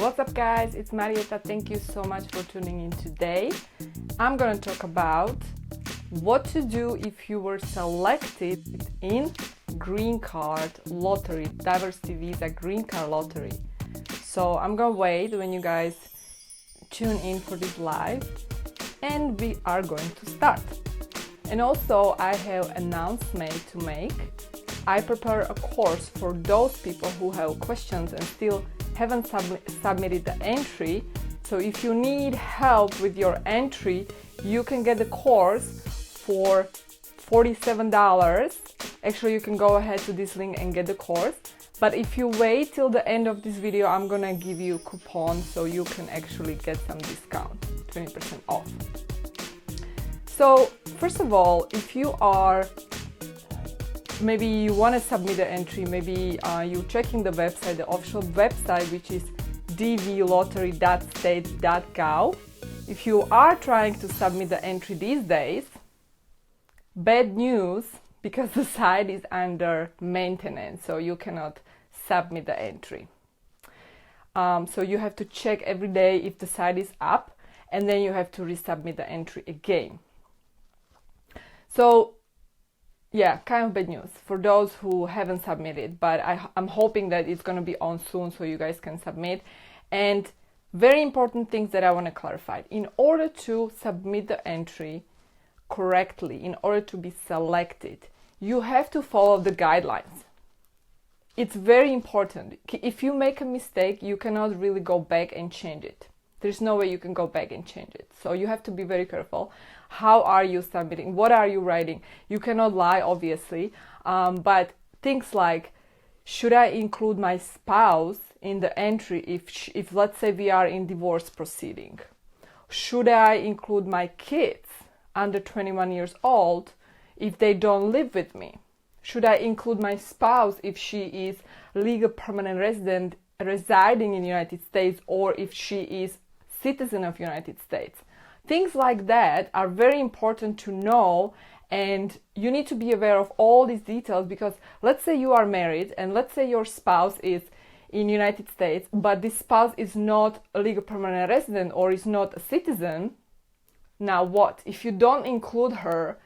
What's up guys, it's Marieta. Thank you so much for tuning in today. I'm gonna talk about what to do if you were selected in green card lottery, diversity visa green card lottery. So I'm gonna wait when you guys tune in for this live and we are going to start. And also I have an announcement to make. I prepare a course for those people who have questions and still haven't submitted the entry. So if you need help with your entry, you can get the course for $47. Actually, you can go ahead to this link and get the course. But if you wait till the end of this video, I'm gonna give you a coupon so you can actually get some discount, 20% off. So first of all, if you are maybe you want to submit an entry, maybe you're checking the website, the official website, which is dvlottery.state.gov. If you are trying to submit the entry these days, bad news, because the site is under maintenance, so you cannot submit the entry. So you have to check every day if the site is up, and then you have to resubmit the entry again. So yeah, kind of bad news for those who haven't submitted, but I'm hoping that it's going to be on soon so you guys can submit. And very important things that I want to clarify. In order to submit the entry correctly, in order to be selected, you have to follow the guidelines. It's very important. If you make a mistake, you cannot really go back and change it. There's no way you can go back and change it. So you have to be very careful. How are you submitting? What are you writing? You cannot lie, obviously, but things like, should I include my spouse in the entry if let's say we are in divorce proceeding? Should I include my kids under 21 years old if they don't live with me? Should I include my spouse if she is legal permanent resident residing in the United States, or if she is citizen of United States? Things like that are very important to know, and you need to be aware of all these details, because let's say you are married and let's say your spouse is in United States, but this spouse is not a legal permanent resident or is not a citizen. Now what? If you don't include her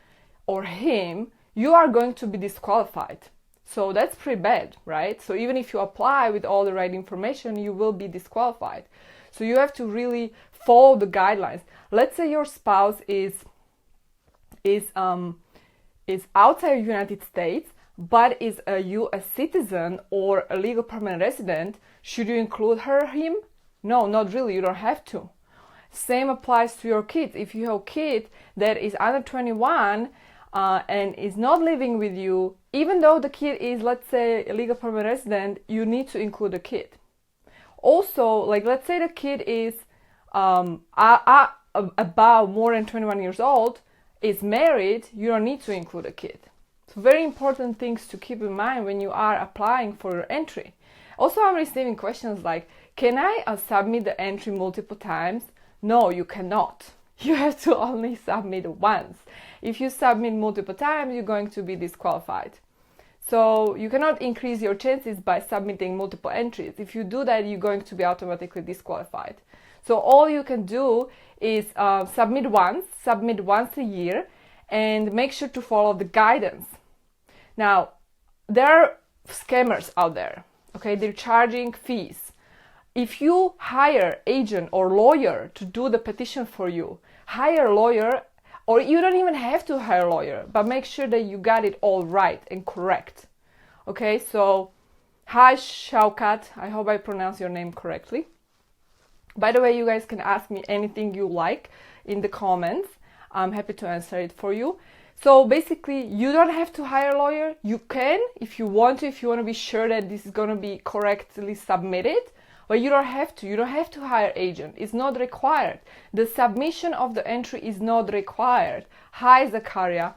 or him, you are going to be disqualified. So that's pretty bad, right? So even if you apply with all the right information, you will be disqualified. So you have to really follow the guidelines. Let's say your spouse is outside of the United States, but is a U.S. citizen or a legal permanent resident. Should you include her or him? No, not really. You don't have to. Same applies to your kids. If you have a kid that is under 21 and is not living with you, even though the kid is, let's say, a legal permanent resident, you need to include the kid. Also, like let's say the kid is about more than 21 years old, is married, you don't need to include a kid. So very important things to keep in mind when you are applying for your entry. Also, I'm receiving questions like, can I submit the entry multiple times? No, you cannot. You have to only submit once. If you submit multiple times, you're going to be disqualified. So you cannot increase your chances by submitting multiple entries. If you do that, you're going to be automatically disqualified. So all you can do is submit once a year, and make sure to follow the guidance. Now, there are scammers out there, okay? They're charging fees. If you hire agent or lawyer to do the petition for you, hire a lawyer, or you don't even have to hire a lawyer, but make sure that you got it all right and correct. Okay, so hi Shaukat, I hope I pronounced your name correctly. By the way, you guys can ask me anything you like in the comments. I'm happy to answer it for you. So basically, you don't have to hire a lawyer. You can if you want to be sure that this is going to be correctly submitted. But you don't have to. You don't have to hire agent. It's not required. The submission of the entry is not required. Hi, Zakaria.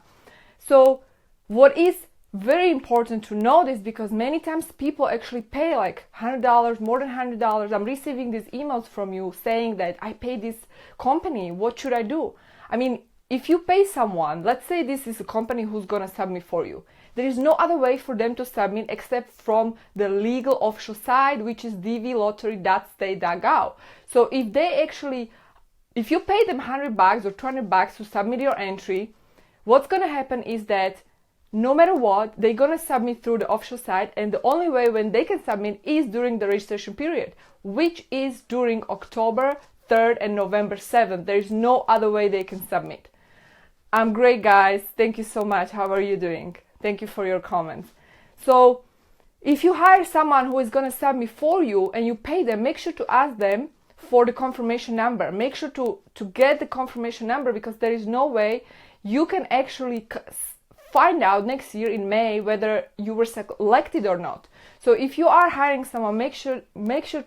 So what is very important to know this, because many times people actually pay like $100, more than $100. I'm receiving these emails from you saying that I paid this company. What should I do? I mean, if you pay someone, let's say this is a company who's going to submit for you. There is no other way for them to submit except from the legal official site, which is dvlottery.state.gov. So if you pay them $100 or $200 to submit your entry, what's going to happen is that no matter what, they're going to submit through the official site, and the only way when they can submit is during the registration period, which is during October 3rd and November 7th. There is no other way they can submit. I'm great, guys. Thank you so much. How are you doing? Thank you for your comments. So if you hire someone who is going to submit for you and you pay them, make sure to ask them for the confirmation number. Make sure to get the confirmation number, because there is no way you can actually find out next year in May whether you were selected or not. So if you are hiring someone, make sure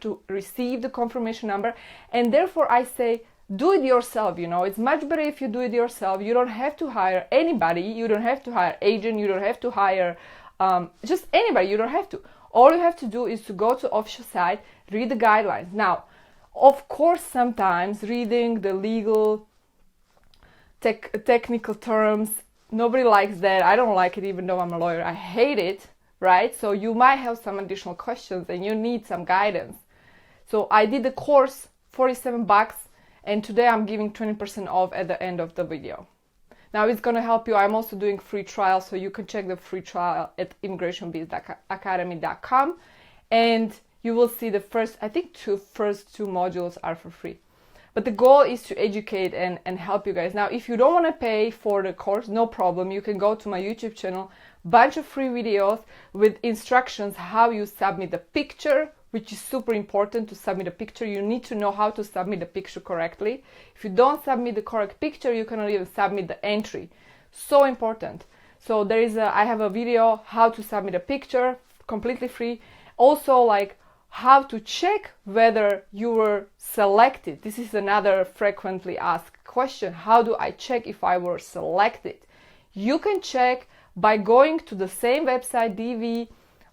to receive the confirmation number. And therefore I say, do it yourself. It's much better if you do it yourself. You don't have to hire anybody. You don't have to hire agent. You don't have to hire just anybody. You don't have to. All you have to do is to go to official site, read the guidelines. Now, of course, sometimes reading the legal technical terms, nobody likes that. I don't like it, even though I'm a lawyer. I hate it, right? So you might have some additional questions and you need some guidance. So I did the course, $47, and today I'm giving 20% off at the end of the video. Now it's going to help you. I'm also doing free trial, so you can check the free trial at ImmigrationBiz.academy.com, and you will see the first two modules are for free. But the goal is to educate and help you guys. Now, if you don't want to pay for the course, no problem. You can go to my YouTube channel, bunch of free videos with instructions how you submit the picture, which is super important to submit a picture. You need to know how to submit the picture correctly. If you don't submit the correct picture, you cannot even submit the entry. So important. So I have a video how to submit a picture, completely free. Also, like how to check whether you were selected. This is another frequently asked question. How do I check if I were selected? You can check by going to the same website,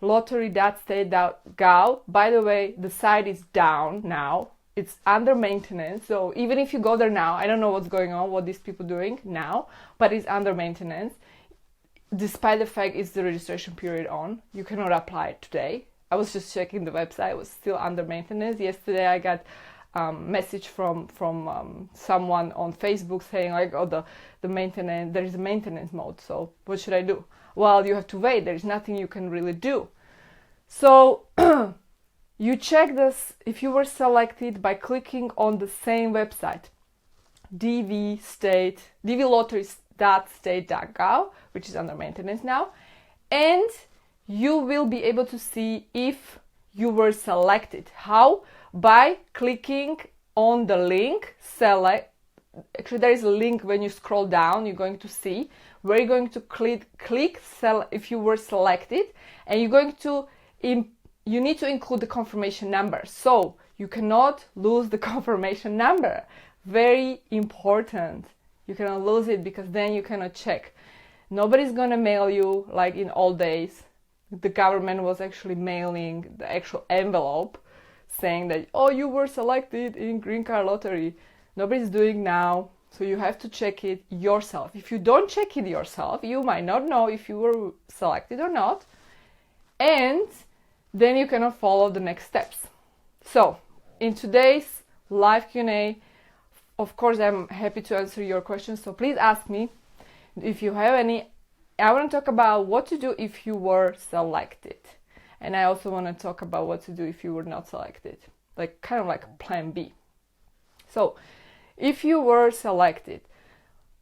dvlottery.state.gov. By the way, the site is down now. It's under maintenance. So even if you go there now, I don't know what's going on, what these people doing now, but it's under maintenance. Despite the fact it's the registration period on, you cannot apply today. I was just checking the website, it was still under maintenance. Yesterday I got message from someone on Facebook saying like, oh, the maintenance, there is a maintenance mode, so what should I do? Well, you have to wait, there is nothing you can really do. So you check this if you were selected by clicking on the same website, dvlottery.state.gov, which is under maintenance now, and you will be able to see if you were selected. How? By clicking on the link, select. Actually, there is a link when you scroll down, you're going to see where you're going to click if you were selected, and you're going to, you need to include the confirmation number. So you cannot lose the confirmation number. Very important. You cannot lose it, because then you cannot check. Nobody's gonna mail you like in old days. The government was actually mailing the actual envelope saying that, oh, you were selected in green card lottery. Nobody's doing now, so you have to check it yourself. If you don't check it yourself, you might not know if you were selected or not, and then you cannot follow the next steps. So in today's live Q&A, of course, I'm happy to answer your questions, so please ask me if you have any. I want to talk about what to do if you were selected. And I also want to talk about what to do if you were not selected. Like kind of like plan B. So if you were selected,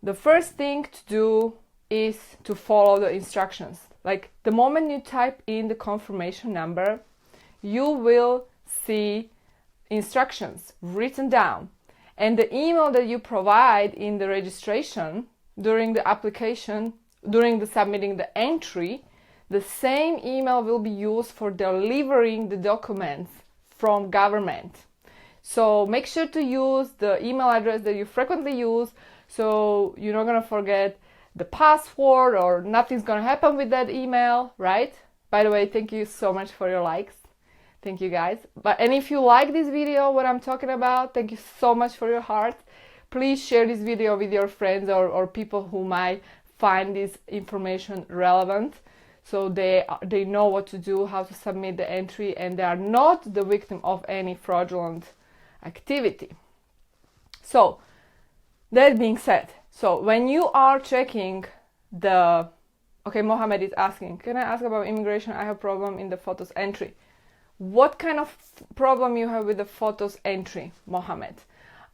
the first thing to do is to follow the instructions. Like the moment you type in the confirmation number, you will see instructions written down. And the email that you provide in the registration during the application, during the submitting the entry, the same email will be used for delivering the documents from government. So make sure to use the email address that you frequently use, so you're not going to forget the password or nothing's going to happen with that email, right? By the way, thank you so much for your likes. Thank you guys. And if you like this video, what I'm talking about, thank you so much for your heart. Please share this video with your friends or people who might find this information relevant. so they know what to do, how to submit the entry, and they are not the victim of any fraudulent activity. So that being said, so when you are checking the, okay, Mohammed is asking, can I ask about immigration? I have problem in the photos entry. What kind of problem you have with the photos entry, Mohammed?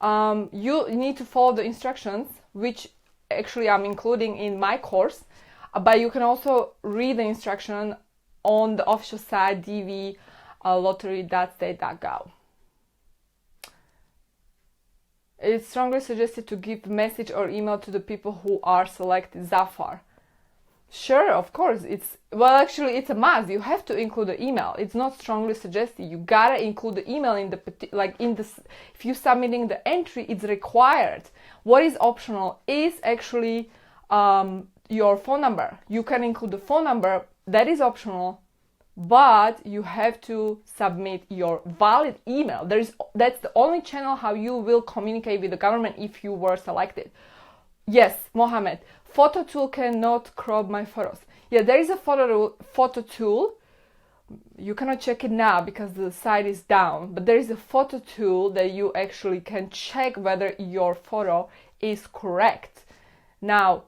You need to follow the instructions, which actually I'm including in my course, but you can also read the instruction on the official site dv.lottery.state.gov. It's strongly suggested to give message or email to the people who are selected. Zafar. Sure, of course. It's a must. You have to include the email. It's not strongly suggested. You gotta include the email in the if you're submitting the entry, it's required. What is optional is actually your phone number. You can include the phone number. That is optional, but you have to submit your valid email. That's the only channel how you will communicate with the government if you were selected. Yes, Mohammed. Photo tool cannot crop my photos. Yeah, there is a photo tool. You cannot check it now because the site is down, but there is a photo tool that you actually can check whether your photo is correct. Now,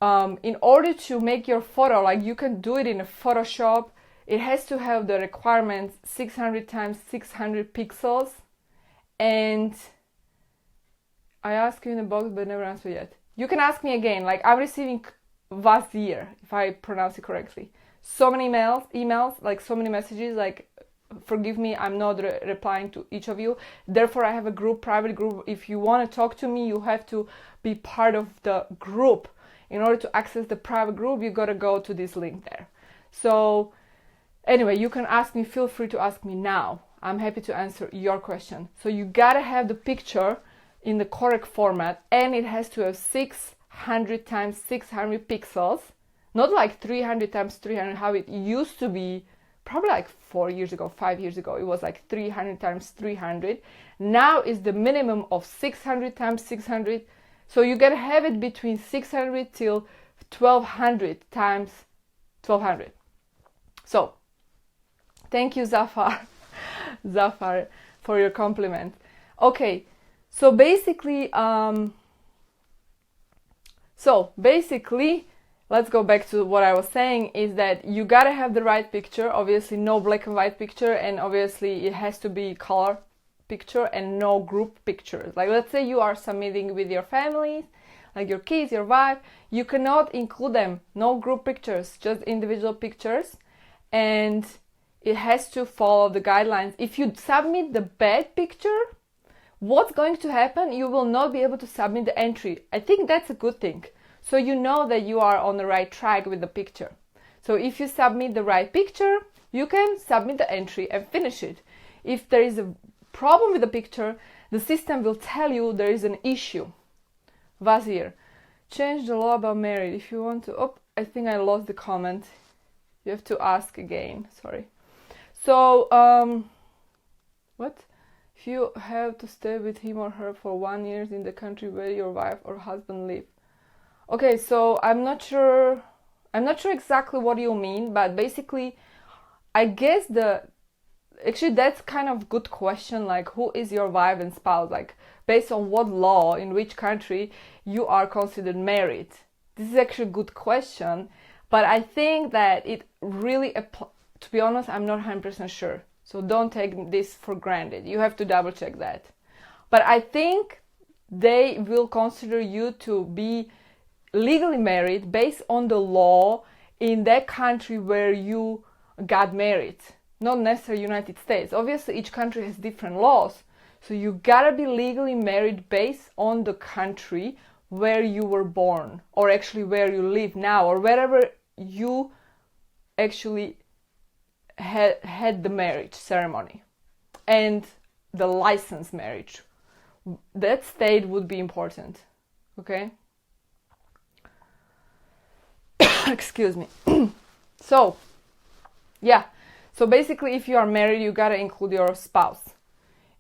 in order to make your photo, like you can do it in a Photoshop, it has to have the requirements 600 times 600 pixels. And I asked you in the box, but never answered yet. You can ask me again. Like I'm receiving Vazir, if I pronounce it correctly. So many emails, like so many messages. Like, forgive me, I'm not replying to each of you. Therefore, I have a group, private group. If you want to talk to me, you have to be part of the group. In order to access the private group, you gotta go to this link there. So, anyway, you can ask me. Feel free to ask me now. I'm happy to answer your question. So you gotta have the picture in the correct format, and it has to have 600 times 600 pixels, not like 300 times 300 how it used to be probably like 4 years ago, 5 years ago. It was like 300 times 300. Now is the minimum of 600 times 600. So you gotta have it between 600 till 1200 times 1200. So thank you, Zafar, for your compliment. Okay. So basically, let's go back to what I was saying, is that you gotta have the right picture. Obviously, no black and white picture, and obviously it has to be color picture and no group pictures. Like let's say you are submitting with your family, like your kids, your wife, you cannot include them. No group pictures, just individual pictures, and it has to follow the guidelines. If you submit the bad picture, what's going to happen? You will not be able to submit the entry. I think that's a good thing. So you know that you are on the right track with the picture. So if you submit the right picture, you can submit the entry and finish it. If there is a problem with the picture, the system will tell you there is an issue. Vazir, change the law about married. If you want to, I think I lost the comment. You have to ask again, sorry. So, what? If you have to stay with him or her for 1 year in the country where your wife or husband live. Okay, so I'm not sure exactly what you mean, but basically, I guess actually that's kind of good question, like who is your wife and spouse, like based on what law, in which country you are considered married. This is actually a good question, but I think that it really, to be honest, I'm not 100% sure. So don't take this for granted. You have to double check that. But I think they will consider you to be legally married based on the law in that country where you got married, not necessarily United States. Obviously, each country has different laws. So you gotta be legally married based on the country where you were born, or actually where you live now, or wherever you actually had the marriage ceremony and the licensed marriage. That state would be important. Okay? Excuse me. So, yeah. So basically, if you are married, you gotta include your spouse.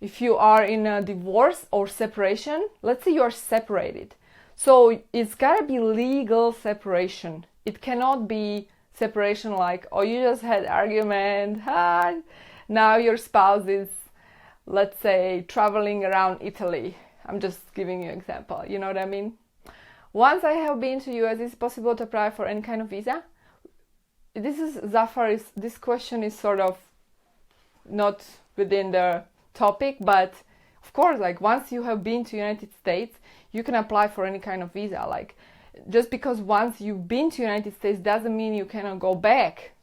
If you are in a divorce or separation, let's say you are separated. So it's gotta be legal separation. It cannot be separation, like, oh, you just had argument, now your spouse is, let's say, traveling around Italy. I'm just giving you an example, you know what I mean? Once I have been to US, is it possible to apply for any kind of visa? This question is sort of not within the topic, but of course, like, once you have been to United States, you can apply for any kind of visa. Like, just because once you've been to United States doesn't mean you cannot go back,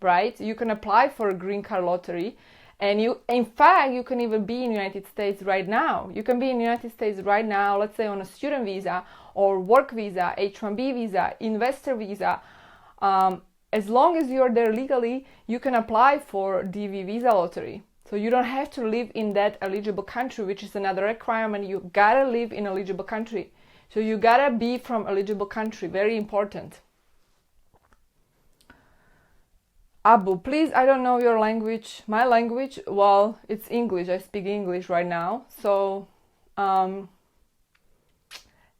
right? You can apply for a green card lottery, and in fact, you can even be in United States right now. You can be in United States right now, let's say on a student visa or work visa, H-1B visa, investor visa. As long as you're there legally, you can apply for DV visa lottery. So you don't have to live in that eligible country, which is another requirement. You gotta live in eligible country. So you gotta be from eligible country, very important. Abu, please, I don't know your language. My language, well, it's English. I speak English right now. So,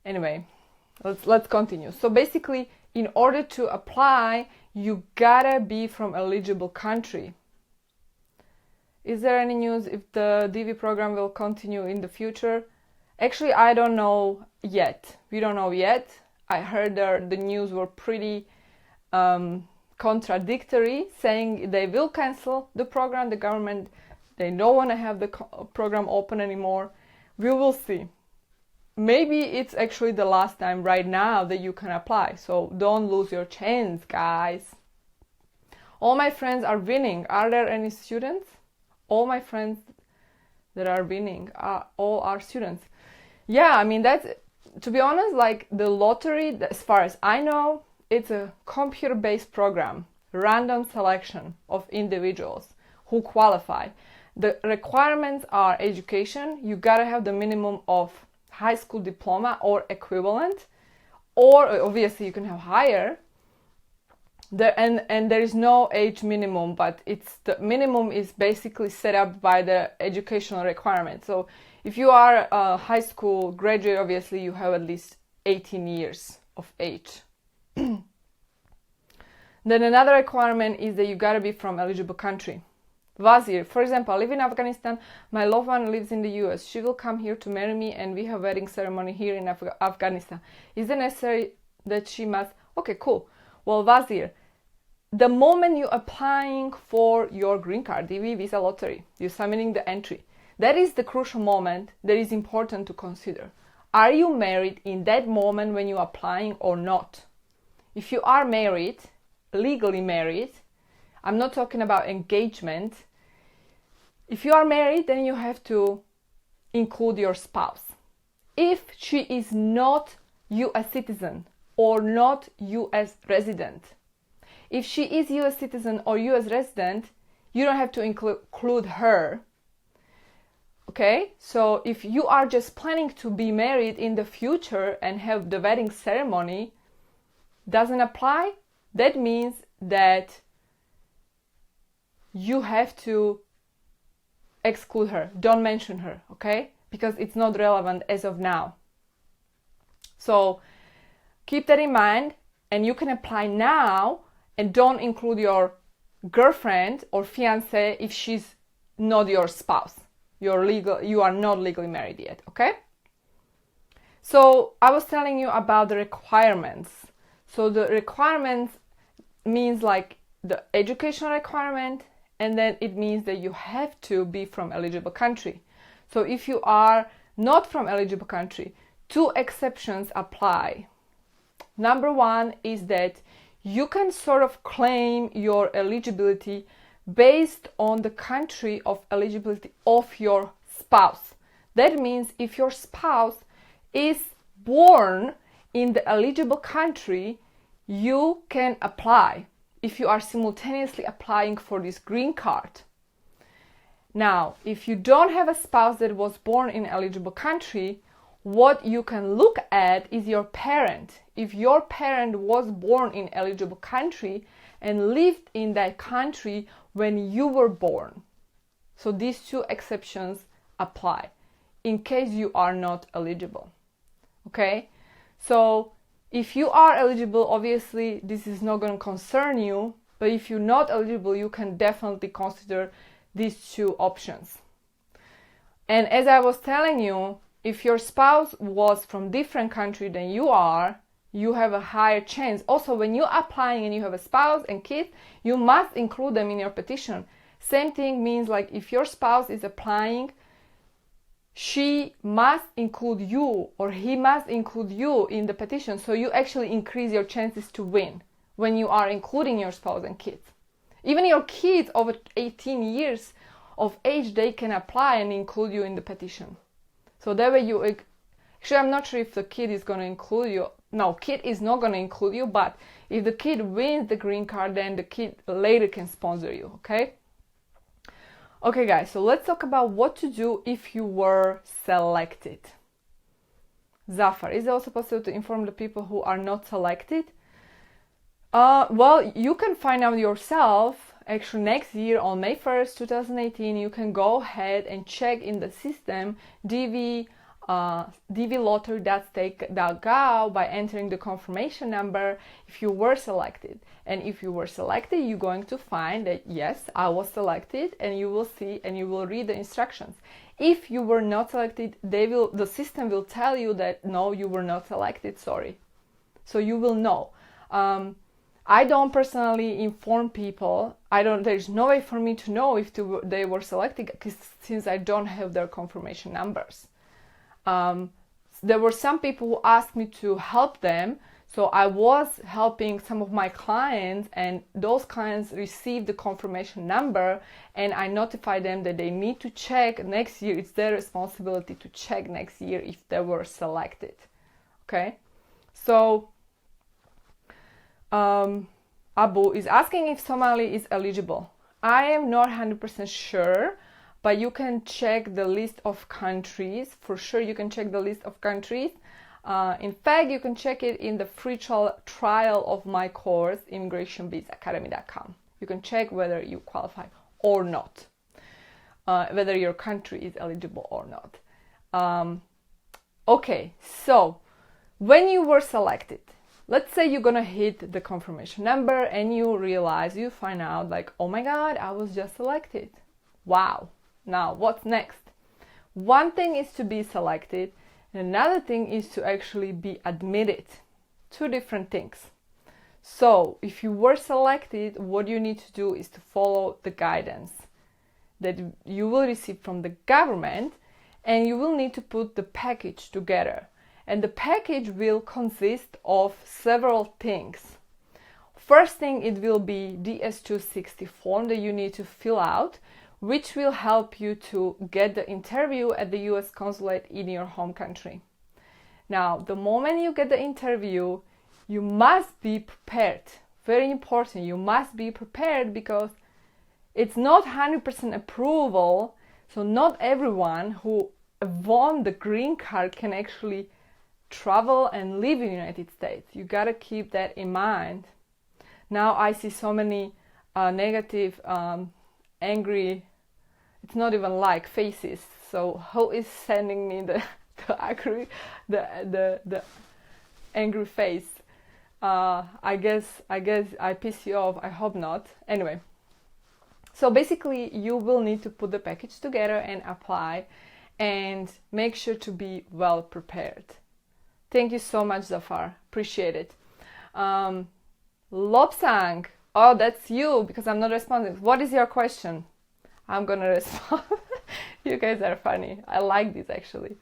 anyway, let's continue. So basically, in order to apply, you gotta be from eligible country. Is there any news if the DV program will continue in the future? Actually, I don't know yet. We don't know yet. I heard the news were pretty contradictory, saying they will cancel the program. The government, they don't want to have the program open anymore. We will see. Maybe it's actually the last time right now that you can apply. So don't lose your chance, guys. All my friends are winning. Are there any students? All my friends that are winning all are students. Yeah, I mean, that's, to be honest, like the lottery, as far as I know, it's a computer-based program, random selection of individuals who qualify. The requirements are education. You gotta have the minimum of high school diploma or equivalent, or obviously you can have higher. And there is no age minimum, but it's the minimum is basically set up by the educational requirement. So if you are a high school graduate, obviously you have at least 18 years of age. Then another requirement is that you gotta be from eligible country. Wazir, for example, I live in Afghanistan. My loved one lives in the US. She will come here to marry me, and we have wedding ceremony here in Afghanistan. Is it necessary that she must? Okay, cool. Well, Wazir, the moment you're applying for your green card, DV visa lottery, you're submitting the entry. That is the crucial moment that is important to consider. Are you married in that moment when you're applying or not? If you are married, legally married, I'm not talking about engagement. If you are married, then you have to include your spouse. If she is not US citizen or not US resident, if she is US citizen or US resident, you don't have to include her. Okay, so if you are just planning to be married in the future and have the wedding ceremony, doesn't apply, that means that you have to exclude her. Don't mention her, okay? Because it's not relevant as of now. So keep that in mind, and you can apply now and don't include your girlfriend or fiance if she's not your spouse. You are not legally married yet, okay? So I was telling you about the requirements. So the requirements means like the educational requirement, and then it means that you have to be from eligible country. So if you are not from eligible country, two exceptions apply. Number one is that you can sort of claim your eligibility based on the country of eligibility of your spouse. That means if your spouse is born in the eligible country, you can apply if you are simultaneously applying for this green card. Now, if you don't have a spouse that was born in eligible country, what you can look at is your parent. If your parent was born in eligible country and lived in that country when you were born. So these two exceptions apply in case you are not eligible. Okay? So If you are eligible, obviously this is not going to concern you, but if you're not eligible, you can definitely consider these two options. And as I was telling you, if your spouse was from different country than you are, you have a higher chance. Also, when you're applying and you have a spouse and kids, you must include them in your petition. Same thing means like if your spouse is applying, she must include you or he must include you in the petition. So you actually increase your chances to win when you are including your spouse and kids. Even your kids over 18 years of age, they can apply and include you in the petition. So that way you, actually I'm not sure if the kid is going to include you. No, kid is not going to include you, but if the kid wins the green card, then the kid later can sponsor you, okay? Okay guys, so let's talk about what to do if you were selected. Zafar, is it also possible to inform the people who are not selected? Well, you can find out yourself. Actually, next year on May 1st, 2018, you can go ahead and check in the system dvlottery.gov by entering the confirmation number if you were selected. And if you were selected, you're going to find that yes, I was selected, and you will see and you will read the instructions. If you were not selected, the system will tell you that no, you were not selected, sorry. So you will know. I don't personally inform people. There's no way for me to know if they were selected since I don't have their confirmation numbers. There were some people who asked me to help them, so I was helping some of my clients, and those clients received the confirmation number, and I notified them that they need to check next year. It's their responsibility to check next year if they were selected. Okay, so Abu is asking if Somali is eligible. I am not 100% sure, but you can check the list of countries. For sure, you can check the list of countries. In fact, you can check it in the free trial of my course, ImmigrationBizAcademy.com. You can check whether you qualify or not, whether your country is eligible or not. Okay, so when you were selected, let's say you're gonna hit the confirmation number and you find out like, oh my God, I was just selected. Wow. Now, what's next? One thing is to be selected, and another thing is to actually be admitted. Two different things. So, if you were selected, what you need to do is to follow the guidance that you will receive from the government, and you will need to put the package together. And the package will consist of several things. First thing, it will be DS-260 form that you need to fill out, which will help you to get the interview at the US consulate in your home country. Now, the moment you get the interview, you must be prepared. Very important, you must be prepared because it's not 100% approval, so not everyone who won the green card can actually travel and live in the United States. You gotta keep that in mind. Now I see so many negative, angry, it's not even like faces. So who is sending me the angry face? I guess I piss you off. I hope not. Anyway, so basically you will need to put the package together and apply, and make sure to be well prepared. Thank you so much, Zafar. Appreciate it. Lobsang, oh, that's you because I'm not responding. What is your question? I'm gonna respond. You guys are funny. I like this actually.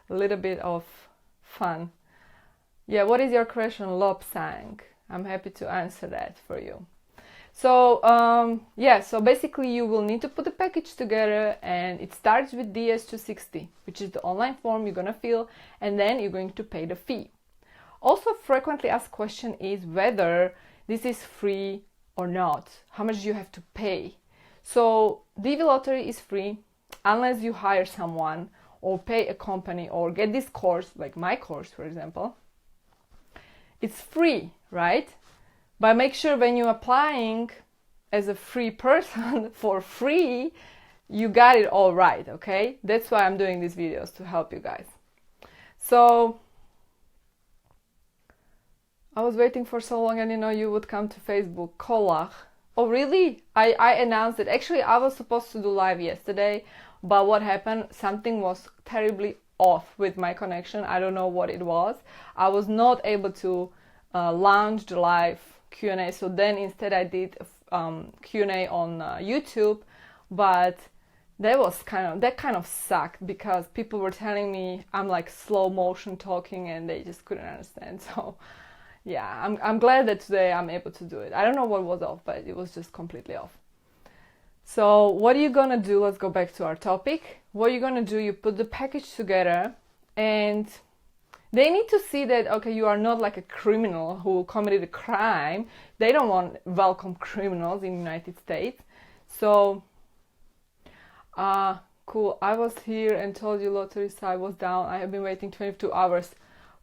A little bit of fun. Yeah, what is your question, Lobsang? I'm happy to answer that for you. So, so basically you will need to put the package together, and it starts with DS-260, which is the online form you're gonna fill, and then you're going to pay the fee. Also, frequently asked question is whether this is free or not. How much do you have to pay? So, DV Lottery is free unless you hire someone or pay a company or get this course, like my course, for example. It's free, right? But make sure when you're applying as a free person for free, you got it all right, okay? That's why I'm doing these videos, to help you guys. So, I was waiting for so long, and you would come to Facebook. Kolach. Oh, really? I announced it. Actually, I was supposed to do live yesterday, but what happened? Something was terribly off with my connection. I don't know what it was. I was not able to launch the live Q&A, so then instead I did Q&A on YouTube, but that kind of sucked because people were telling me I'm like slow motion talking and they just couldn't understand. So yeah, I'm glad that today I'm able to do it. I don't know what was off, but it was just completely off. So what are you gonna do? Let's go back to our topic. What you're gonna do, you put the package together, and they need to see that, okay, you are not like a criminal who committed a crime. They don't want welcome criminals in the United States. So cool. I was here and told you lottery site was down. I have been waiting 22 hours.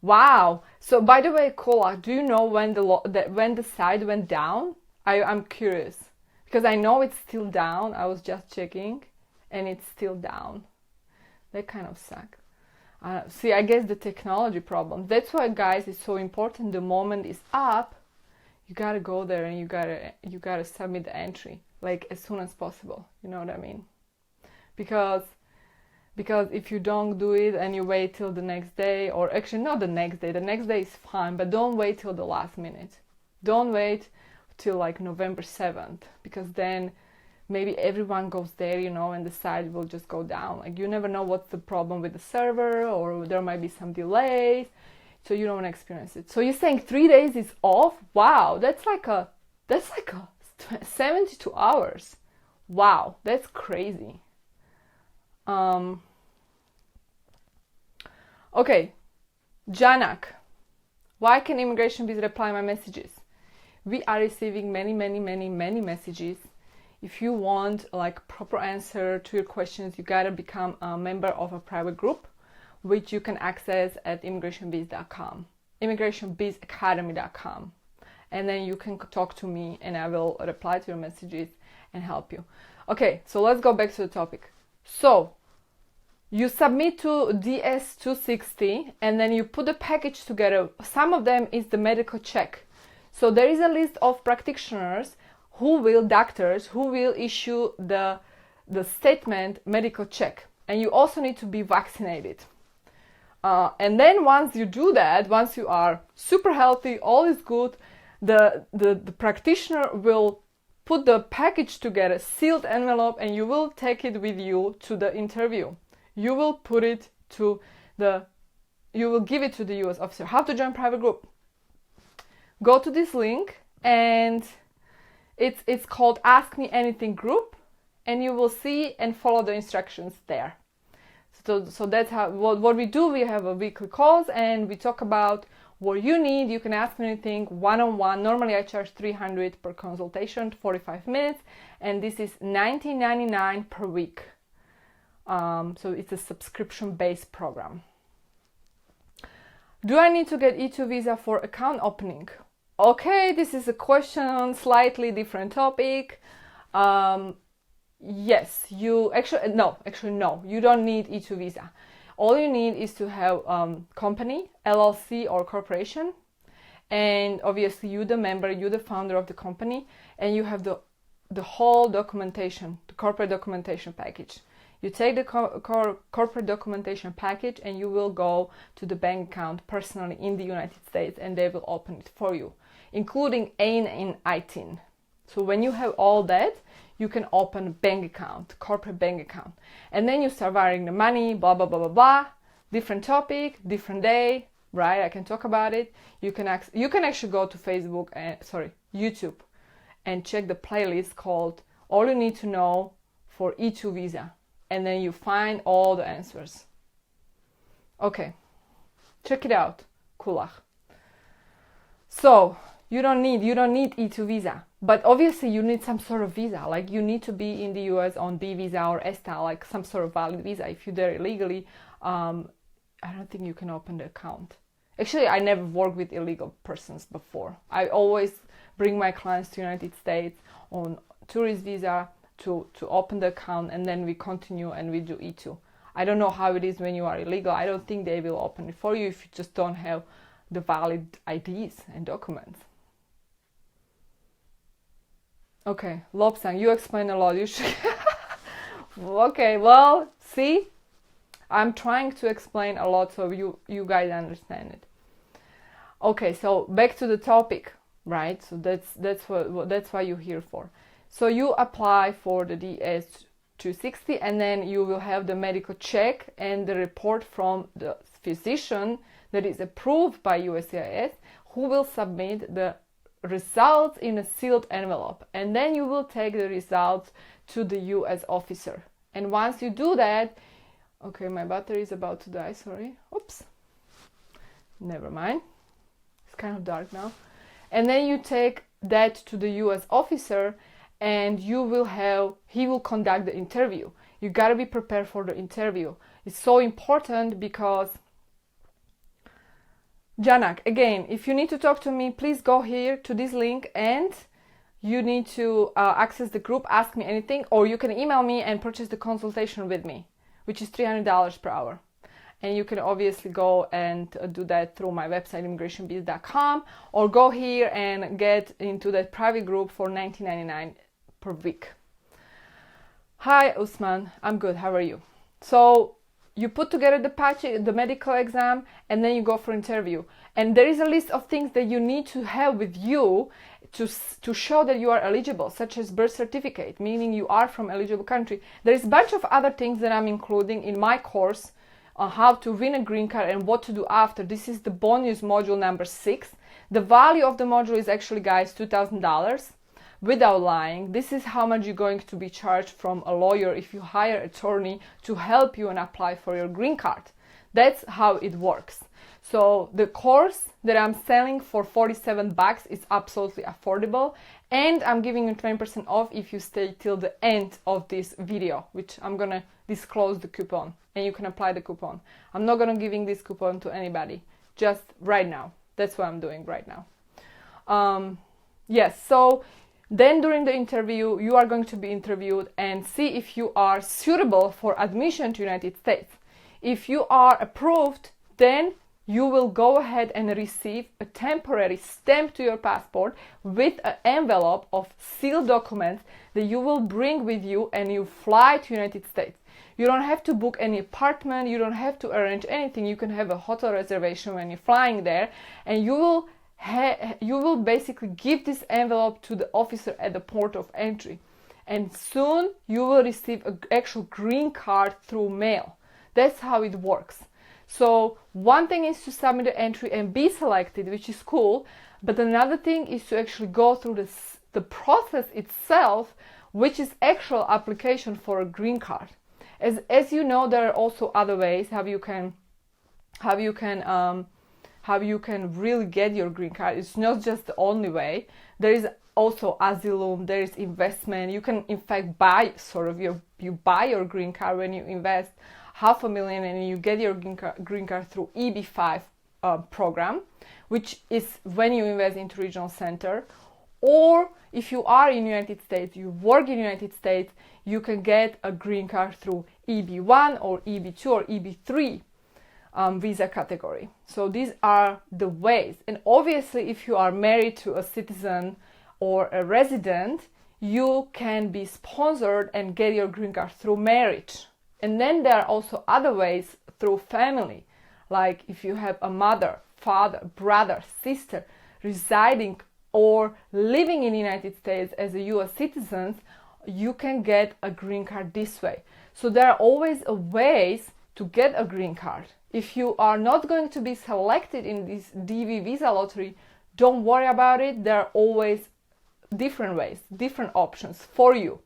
Wow. So by the way, Kola, do you know when the site went down? I'm curious because I know it's still down. I was just checking and it's still down. That kind of sucks. See, I guess the technology problem. That's why, guys, it's so important. The moment is up, you gotta go there and you gotta submit the entry like as soon as possible. You know what I mean? Because if you don't do it and you wait till the next day, or actually not the next day is fine, but don't wait till the last minute. Don't wait till like November 7th, because then maybe everyone goes there, and the site will just go down. Like, you never know what's the problem with the server, or there might be some delays, so you don't want to experience it. So you're saying 3 days is off? Wow, that's like a 72 hours. Wow, that's crazy. Okay, Janak, why can ImmigrationBiz reply my messages? We are receiving many messages. If you want like proper answer to your questions, you gotta become a member of a private group, which you can access at ImmigrationBiz.com, ImmigrationBizAcademy.com, and then you can talk to me and I will reply to your messages and help you. Okay, so let's go back to the topic. So you submit to DS-260 and then you put the package together. Some of them is the medical check. So there is a list of practitioners doctors who will issue the statement medical check. And you also need to be vaccinated. And then once you do that, once you are super healthy, all is good, the practitioner will put the package together, sealed envelope, and you will take it with you to the interview. You will put it to you will give it to the US officer. How to join private group? Go to this link and it's called Ask Me Anything group, and you will see and follow the instructions there. So that's how what we do. We have a weekly calls and we talk about what you need. You can ask me anything one-on-one. Normally I charge $300 per consultation, 45 minutes, and this is $19.99 per week. So it's a subscription-based program. Do I need to get E2 visa for account opening? Okay, this is a question, slightly different topic. Yes, no, you don't need E2 visa. All you need is to have company, LLC or corporation, and obviously you the member, you the founder of the company, and you have the whole documentation, the corporate documentation package. You take the corporate documentation package and you will go to the bank account personally in the United States and they will open it for you, including AIN and ITIN. So when you have all that, you can open a bank account, corporate bank account. And then you start wiring the money, blah, blah, blah, blah, blah. Different topic, different day, right? I can talk about it. You can actually go to YouTube and check the playlist called All You Need to Know for E2 Visa. And then you find all the answers. Okay, check it out, Kulach. So you don't need E2 visa, but obviously you need some sort of visa. Like you need to be in the US on B visa or ESTA, like some sort of valid visa. If you're there illegally, I don't think you can open the account. Actually, I never worked with illegal persons before. I always bring my clients to United States on tourist visa to open the account, and then we continue and we do E2. I don't know how it is when you are illegal. I don't think they will open it for you if you just don't have the valid IDs and documents. Okay, Lobsang, you explain a lot. You should. Okay, well, see, I'm trying to explain a lot so you guys understand it. Okay, so back to the topic, right? So that's why you're here for. So you apply for the DS-260, and then you will have the medical check and the report from the physician that is approved by USCIS, who will submit the results in a sealed envelope, and then you will take the results to the US officer. And once you do that, okay, my battery is about to die, sorry. Oops. Never mind. It's kind of dark now. And then you take that to the US officer, and he will conduct the interview. You gotta be prepared for the interview. It's so important because Janak, again, if you need to talk to me, please go here to this link and you need to access the group, ask me anything, or you can email me and purchase the consultation with me, which is $300 per hour. And you can obviously go and do that through my website, ImmigrationBiz.com, or go here and get into that private group for $19.99 per week. Hi, Usman. I'm good. How are you? So you put together the package, the medical exam, and then you go for interview. And there is a list of things that you need to have with you to show that you are eligible, such as birth certificate, meaning you are from eligible country. There is a bunch of other things that I'm including in my course on how to win a green card and what to do after. This is the bonus module number 6. The value of the module is actually, guys, $2,000. Without lying, this is how much you're going to be charged from a lawyer if you hire an attorney to help you and apply for your green card. That's how it works. So the course that I'm selling for $47 is absolutely affordable, and I'm giving you 20% off if you stay till the end of this video, which I'm gonna disclose the coupon and you can apply the coupon. I'm not gonna giving this coupon to anybody, just right now. That's what I'm doing right now. Yes, so then during the interview, you are going to be interviewed and see if you are suitable for admission to United States. If you are approved, then you will go ahead and receive a temporary stamp to your passport with an envelope of sealed documents that you will bring with you, and you fly to United States. You don't have to book any apartment, you don't have to arrange anything. You can have a hotel reservation when you're flying there, and you will basically give this envelope to the officer at the port of entry, and soon you will receive an actual green card through mail. That's how it works. So one thing is to submit the entry and be selected, which is cool, but another thing is to actually go through the process itself, which is actual application for a green card. As you know, there are also other ways how you can really get your green card. It's not just the only way. There is also asylum, there is investment. You can in fact buy you buy your green card when you invest $500,000 and you get your green card through EB-5 program, which is when you invest into regional center. Or if you are in the United States, you work in the United States, you can get a green card through EB-1 or EB-2 or EB-3 visa category. So these are the ways. And obviously, if you are married to a citizen or a resident, you can be sponsored and get your green card through marriage. And then there are also other ways through family, like if you have a mother, father, brother, sister residing or living in the United States as a US citizen, you can get a green card this way. So there are always ways to get a green card. If you are not going to be selected in this DV visa lottery, don't worry about it. There are always different ways, different options for you.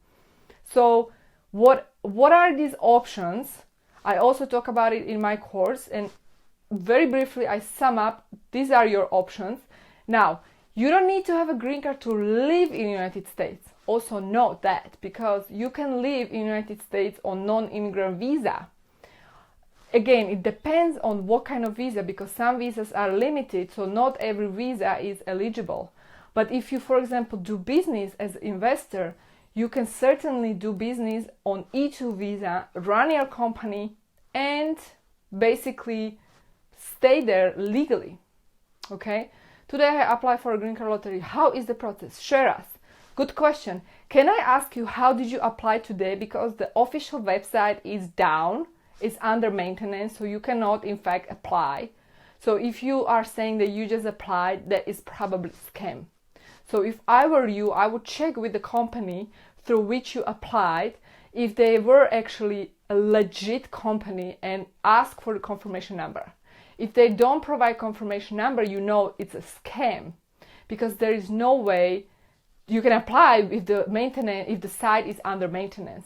So what are these options? I also talk about it in my course, and very briefly I sum up, these are your options. Now, you don't need to have a green card to live in the United States. Also note that, because you can live in the United States on non-immigrant visa. Again, it depends on what kind of visa, because some visas are limited, so not every visa is eligible. But if you, for example, do business as an investor, you can certainly do business on E2 visa, run your company, and basically stay there legally. Okay, today I apply for a green card lottery. How is the process? Share us. Good question. Can I ask you, how did you apply today? Because the official website is down, it's under maintenance, so you cannot in fact apply. So if you are saying that you just applied, that is probably scam. So if I were you, I would check with the company through which you applied if they were actually a legit company and ask for the confirmation number. If they don't provide confirmation number, you know it's a scam, because there is no way you can apply if the site is under maintenance.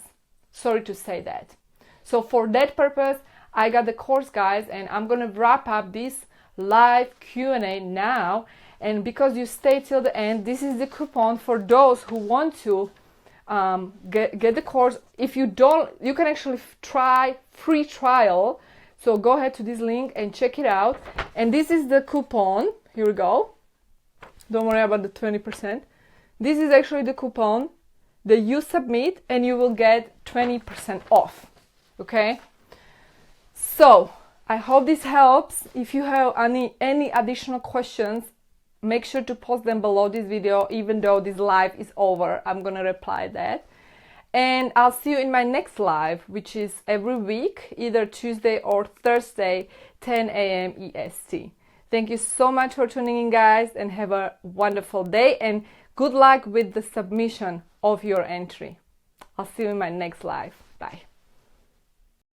Sorry to say that. So for that purpose, I got the course, guys, and I'm gonna wrap up this live Q&A now. And because you stay till the end, this is the coupon for those who want to get the course. If you don't, you can actually try free trial. So go ahead to this link and check it out. And this is the coupon. Here we go. Don't worry about the 20%. This is actually the coupon that you submit and you will get 20% off. Okay? So I hope this helps. If you have any additional questions, make sure to post them below this video. Even though this live is over, I'm gonna reply that. And I'll see you in my next live, which is every week, either Tuesday or Thursday, 10 a.m. EST. Thank you so much for tuning in, guys, and have a wonderful day, and good luck with the submission of your entry. I'll see you in my next live. Bye.